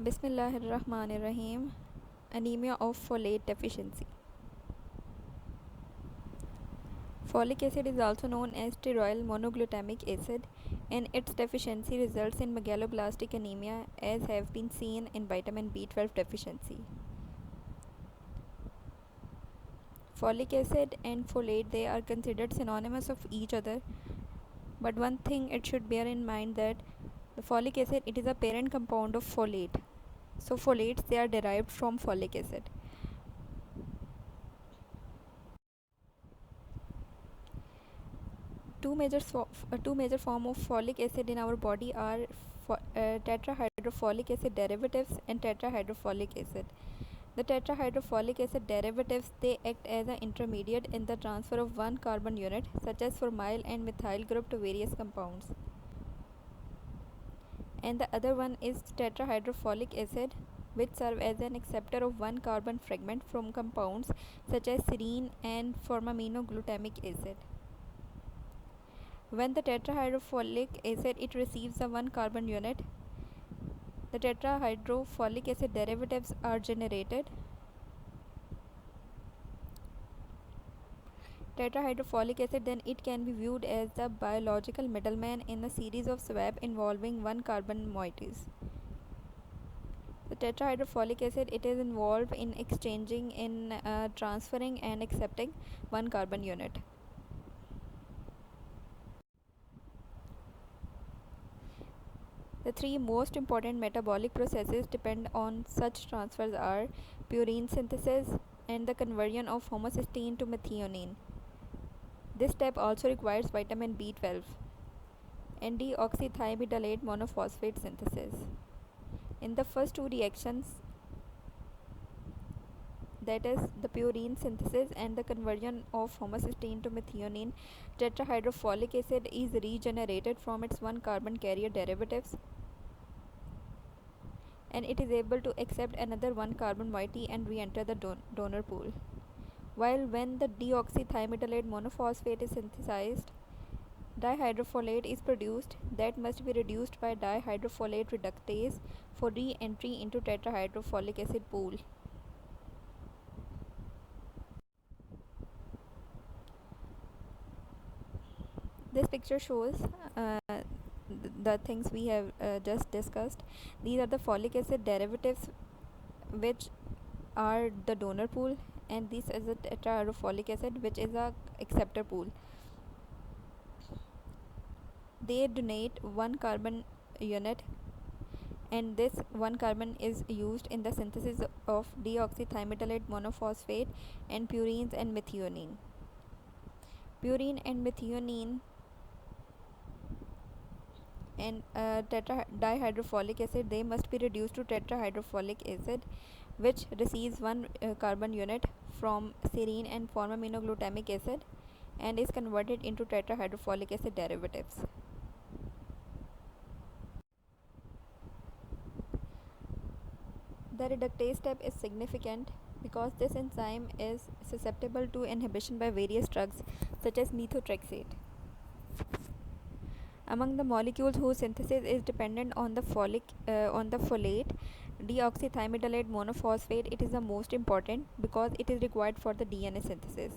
Bismillahirrahmanirrahim. Anemia of folate deficiency. Folic acid is also known as steroid monoglutamic acid, and its deficiency results in megaloblastic anemia, as have been seen in vitamin B12 deficiency. Folic acid and folate, they are considered synonymous of each other, but one thing it should bear in mind that the folic acid, it is a parent compound of folate. So folates, they are derived from folic acid. Two major form of folic acid in our body are tetrahydrofolic acid derivatives and tetrahydrofolic acid. The tetrahydrofolic acid derivatives, they act as an intermediate in the transfer of one carbon unit, such as formyl and methyl group, to various compounds. And the other one is tetrahydrofolic acid, which serve as an acceptor of one carbon fragment from compounds such as serine and formaminoglutamic acid. When the tetrahydrofolic acid, it receives a one carbon unit, the tetrahydrofolic acid derivatives are generated. Tetrahydrofolic acid, then it can be viewed as the biological middleman in a series of swap involving one carbon moieties. The tetrahydrofolic acid, it is involved in exchanging, in transferring and accepting one carbon unit. The three most important metabolic processes depend on such transfers are purine synthesis and the conversion of homocysteine to methionine. This step also requires vitamin B12 and deoxythymidylate monophosphate synthesis. In the first two reactions, that is the purine synthesis and the conversion of homocysteine to methionine, tetrahydrofolic acid is regenerated from its one carbon carrier derivatives, and it is able to accept another one carbon moiety and re-enter the donor pool. While when the deoxythymidylate monophosphate is synthesized, dihydrofolate is produced that must be reduced by dihydrofolate reductase for re-entry into tetrahydrofolic acid pool. This picture shows the things we have just discussed. These are the folic acid derivatives, which are the donor pool, and this is a tetrahydrofolic acid, which is a acceptor pool. They donate one carbon unit, and this one carbon is used in the synthesis of deoxythymidylate monophosphate and purines and methionine. Purine and methionine and dihydrofolic acid, they must be reduced to tetrahydrofolic acid, which receives one carbon unit from serine and formaminoglutamic acid and is converted into tetrahydrofolic acid derivatives. The reductase step is significant because this enzyme is susceptible to inhibition by various drugs such as methotrexate. Among the molecules whose synthesis is dependent on the folate deoxythymidylate monophosphate, it is the most important because it is required for the DNA synthesis.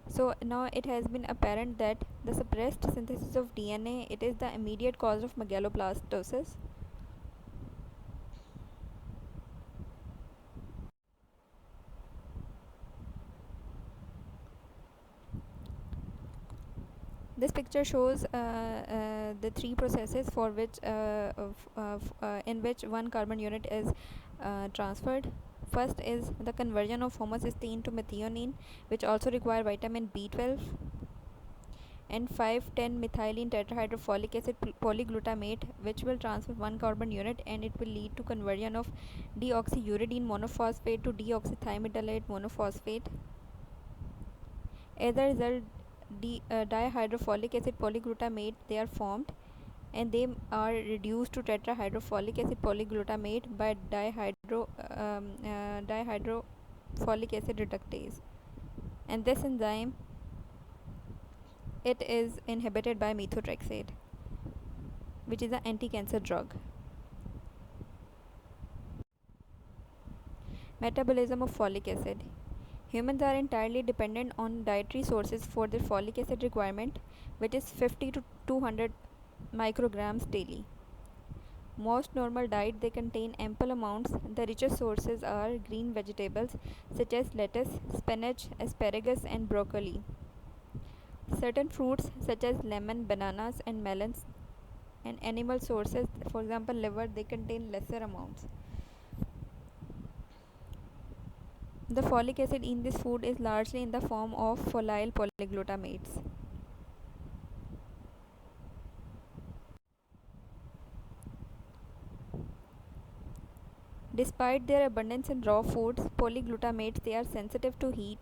So now it has been apparent that the suppressed synthesis of DNA, it is the immediate cause of megaloblastosis. This picture shows the three processes for which in which one carbon unit is transferred. First is the conversion of homocysteine to methionine, which also require vitamin B12, and 5,10 methylene tetrahydrofolic acid polyglutamate, which will transfer one carbon unit, and it will lead to conversion of deoxyuridine monophosphate to deoxythymidylate monophosphate. As a result, dihydrofolic acid polyglutamate, they are formed, and they are reduced to tetrahydrofolic acid polyglutamate by dihydrofolic acid reductase, and this enzyme, it is inhibited by methotrexate, which is an anti-cancer drug. Metabolism of folic acid. Humans are entirely dependent on dietary sources for their folic acid requirement, which is 50 to 200 micrograms daily. Most normal diet they contain ample amounts. The richest sources are green vegetables such as lettuce, spinach, asparagus and broccoli. Certain fruits such as lemon, bananas and melons, and animal sources, for example liver, they contain lesser amounts. The folic acid in this food is largely in the form of folyl polyglutamates. Despite their abundance in raw foods, polyglutamates, they are sensitive to heat.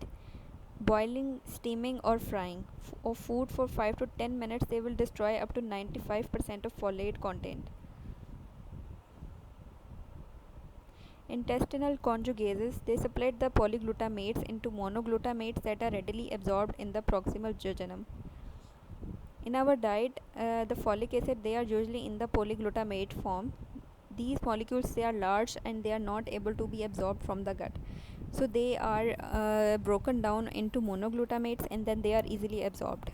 Boiling, steaming or frying of food for 5 to 10 minutes, they will destroy up to 95% of folate content. Intestinal conjugases, they split the polyglutamates into monoglutamates that are readily absorbed in the proximal jejunum. In our diet, the folic acid, they are usually in the polyglutamate form. These molecules, they are large and they are not able to be absorbed from the gut. So they are broken down into monoglutamates and then they are easily absorbed.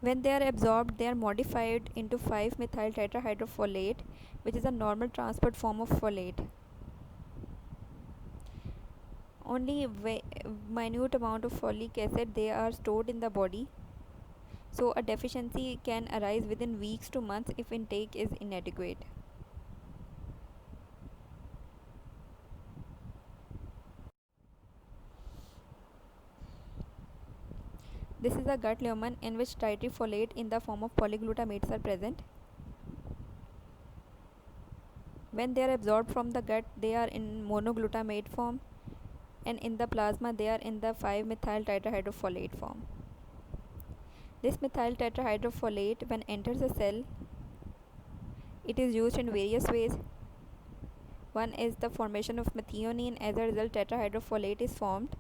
When they are absorbed, they are modified into 5-methyl tetrahydrofolate, which is a normal transport form of folate. Only minute amount of folic acid, they are stored in the body. So a deficiency can arise within weeks to months if intake is inadequate. This is a gut lumen in which dietary folate in the form of polyglutamates are present. When they are absorbed from the gut, they are in monoglutamate form, and in the plasma they are in the 5-methyl tetrahydrofolate form. This methyl tetrahydrofolate, when enters a cell, it is used in various ways. One is the formation of methionine. As a result, tetrahydrofolate is formed.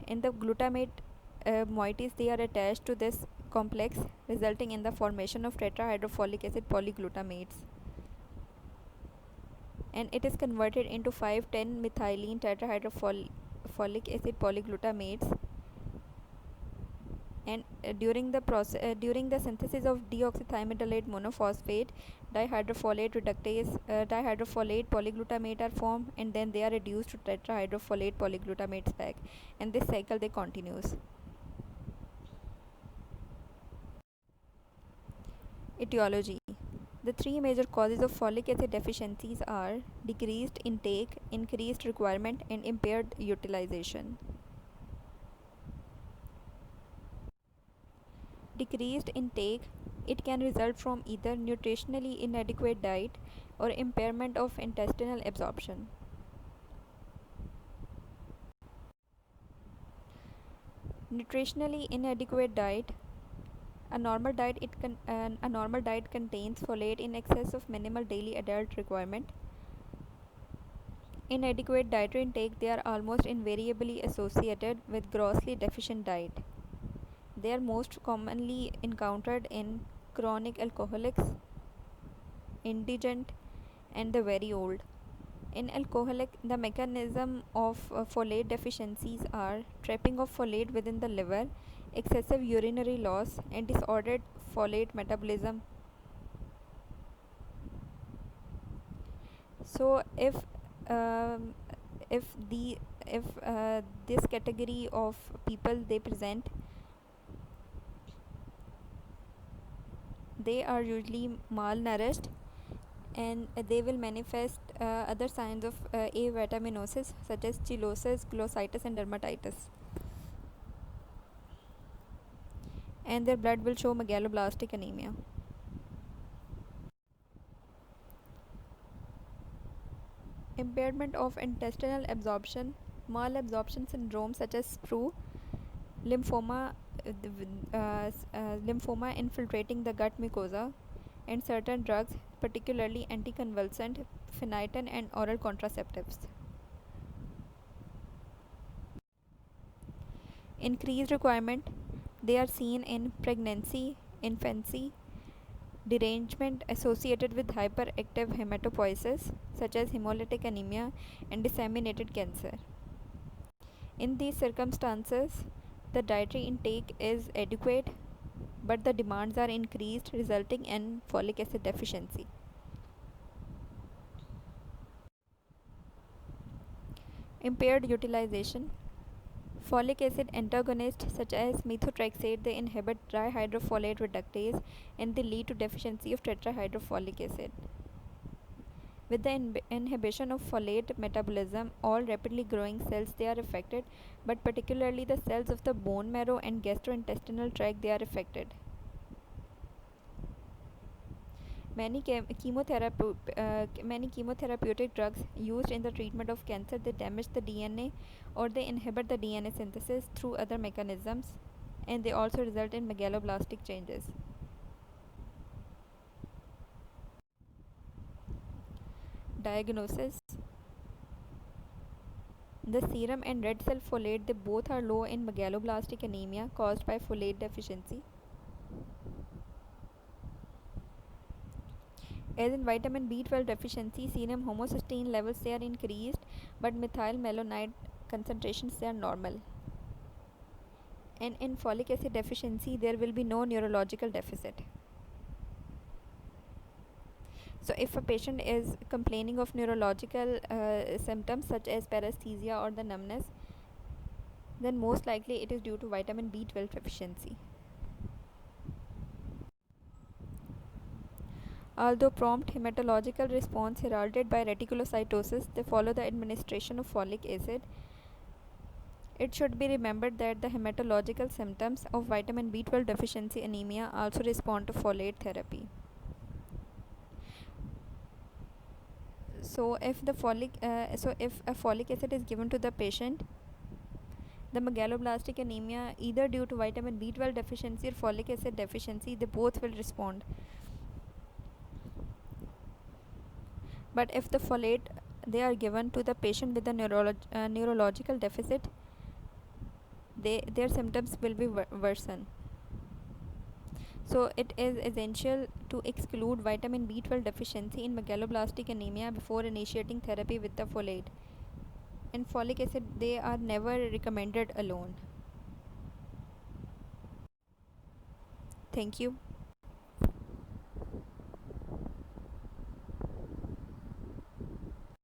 In the glutamate moieties, they are attached to this complex, resulting in the formation of tetrahydrofolic acid polyglutamates, and it is converted into 5,10 methylene tetrahydrofolic acid polyglutamates. And during the synthesis of deoxythymidylate monophosphate, dihydrofolate reductase, dihydrofolate polyglutamate are formed, and then they are reduced to tetrahydrofolate polyglutamates back, and this cycle they continues. Etiology. The three major causes of folic acid deficiencies are decreased intake, increased requirement, and impaired utilization. Decreased intake, it can result from either nutritionally inadequate diet or impairment of intestinal absorption. Nutritionally inadequate diet. A normal diet contains folate in excess of minimal daily adult requirement. Inadequate dietary intake, they are almost invariably associated with grossly deficient diet. They are most commonly encountered in chronic alcoholics, indigent, and the very old. In alcoholic, the mechanism of folate deficiencies are trapping of folate within the liver, excessive urinary loss, and disordered folate metabolism. So, um, if the if this category of people they present, they are usually malnourished, and they will manifest other signs of avitaminosis such as cheilosis, glossitis, and dermatitis. And their blood will show megaloblastic anemia. Impairment of intestinal absorption, malabsorption syndrome such as sprue, lymphoma, lymphoma infiltrating the gut mucosa, and certain drugs, particularly anticonvulsant, phenytoin, and oral contraceptives. Increased requirement, they are seen in pregnancy, infancy, derangement associated with hyperactive hematopoiesis such as hemolytic anemia and disseminated cancer. In these circumstances, the dietary intake is adequate, but the demands are increased, resulting in folic acid deficiency. Impaired utilization. Folic acid antagonists such as methotrexate, they inhibit dihydrofolate reductase and they lead to deficiency of tetrahydrofolic acid. With the inhibition of folate metabolism, all rapidly growing cells they are affected, but particularly the cells of the bone marrow and gastrointestinal tract they are affected. Many chemotherapeutic drugs used in the treatment of cancer they damage the DNA or they inhibit the DNA synthesis through other mechanisms, and they also result in megaloblastic changes. Diagnosis. The serum and red cell folate they both are low in megaloblastic anemia caused by folate deficiency. As in vitamin B12 deficiency, serum homocysteine levels they are increased, but methylmalonate concentrations they are normal. And in folic acid deficiency, there will be no neurological deficit. So, if a patient is complaining of neurological symptoms such as paresthesia or the numbness, then most likely it is due to vitamin B12 deficiency. Although prompt hematological response heralded by reticulocytosis, they follow the administration of folic acid. It should be remembered that the hematological symptoms of vitamin B12 deficiency anemia also respond to folate therapy. So, if a folic acid is given to the patient, the megaloblastic anemia, either due to vitamin B12 deficiency or folic acid deficiency, they both will respond. But if the folate they are given to the patient with a neurological deficit, their symptoms will be worsen. So it is essential to exclude vitamin B12 deficiency in megaloblastic anemia before initiating therapy with the folate. And folic acid they are never recommended alone. Thank you.